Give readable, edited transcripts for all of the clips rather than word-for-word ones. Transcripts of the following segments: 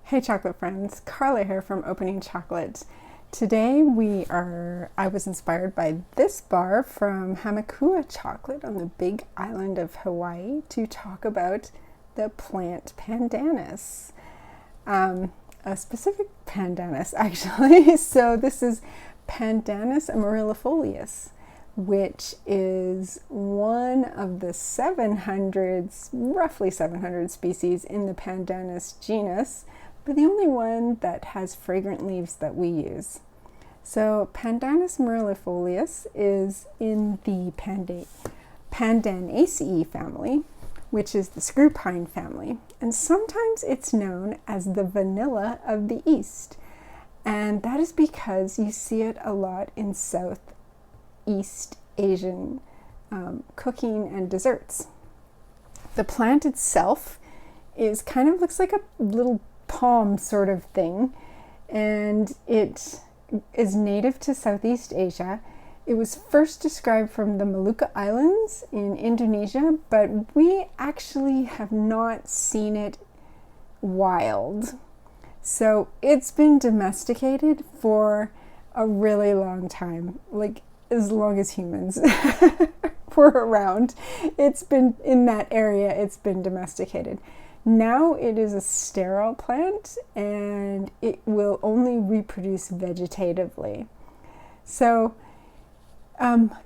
Hey chocolate friends, Carla here from Opening Chocolate. Today I was inspired by this bar from Hamakua Chocolate on the big island of Hawaii to talk about the plant pandanus. A specific pandanus actually. So this is Pandanus amarylifolius, which is one of the roughly 700 species in the Pandanus genus, but the only one that has fragrant leaves that we use. So Pandanus amarylifolius is in the Pandanaceae family, which is the screw pine family, and sometimes it's known as the vanilla of the East. And that is because you see it a lot in Southeast Asian cooking and desserts. The plant itself looks like a little palm sort of thing, and it is native to Southeast Asia. It was first described from the Molucca Islands in Indonesia, but we actually have not seen it wild. So it's been domesticated for a really long time, like as long as humans were around. It's been in that area, it's been domesticated. Now it is a sterile plant and it will only reproduce vegetatively. So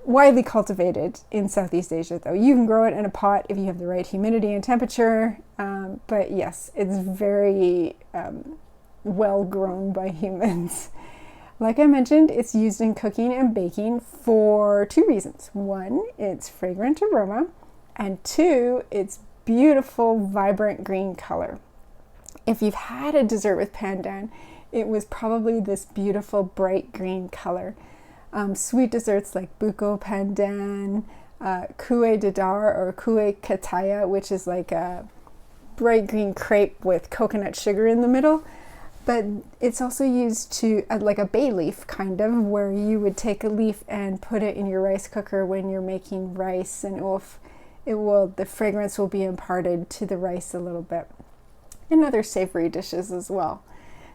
widely cultivated in Southeast Asia though. You can grow it in a pot if you have the right humidity and temperature, but yes, it's very well grown by humans. Like I mentioned, it's used in cooking and baking for two reasons. One, its fragrant aroma, and two, its beautiful, vibrant green color. If you've had a dessert with pandan, it was probably this beautiful, bright green color. Sweet desserts like buko pandan, kue dadar or kue kataya, which is like a bright green crepe with coconut sugar in the middle. But it's also used to, like a bay leaf kind of, where you would take a leaf and put it in your rice cooker when you're making rice, and the fragrance will be imparted to the rice a little bit, and other savory dishes as well.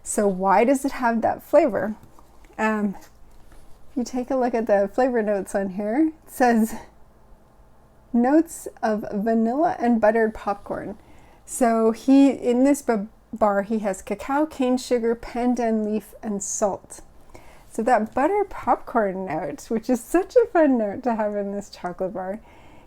So why does it have that flavor? If you take a look at the flavor notes on here, it says notes of vanilla and buttered popcorn. So in this bar, he has cacao, cane sugar, pandan leaf, and salt. So that buttered popcorn note, which is such a fun note to have in this chocolate bar,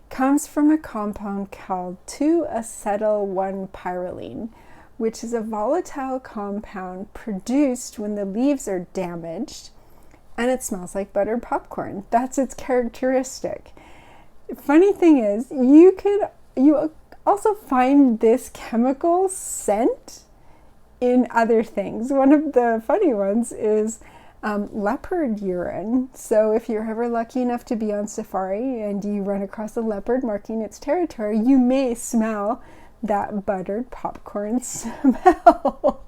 comes from a compound called 2-acetyl-1-pyrroline, which is a volatile compound produced when the leaves are damaged, and it smells like buttered popcorn. That's its characteristic. Funny thing is, you also find this chemical scent in other things. One of the funny ones is leopard urine. So if you're ever lucky enough to be on safari and you run across a leopard marking its territory, you may smell that buttered popcorn smell.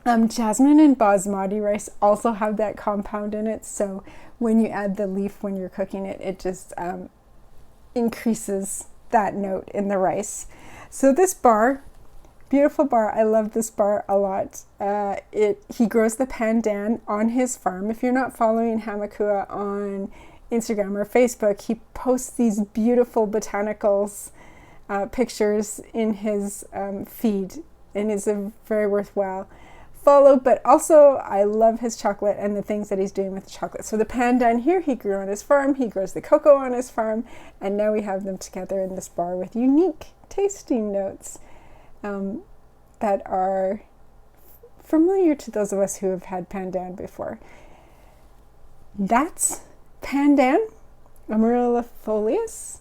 Jasmine and basmati rice also have that compound in it, so when you add the leaf when you're cooking it, it just increases that note in the rice. So this bar, beautiful bar. I love this bar a lot. He grows the pandan on his farm. If you're not following Hamakua on Instagram or Facebook, he posts these beautiful botanicals pictures in his feed, and is a very worthwhile follow. But also I love his chocolate and the things that he's doing with the chocolate. So the pandan here he grew on his farm, he grows the cocoa on his farm, and now we have them together in this bar with unique tasting notes that are familiar to those of us who have had pandan before. That's Pandan amarylifolius.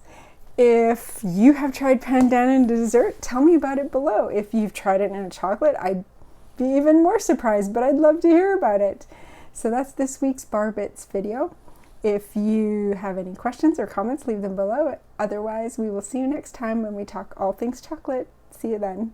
If you have tried pandan in dessert, tell me about it below. If you've tried it in a chocolate, I'd be even more surprised, but I'd love to hear about it. So that's this week's Bar Bits video. If you have any questions or comments, leave them below. Otherwise, we will see you next time when we talk all things chocolate. See you then.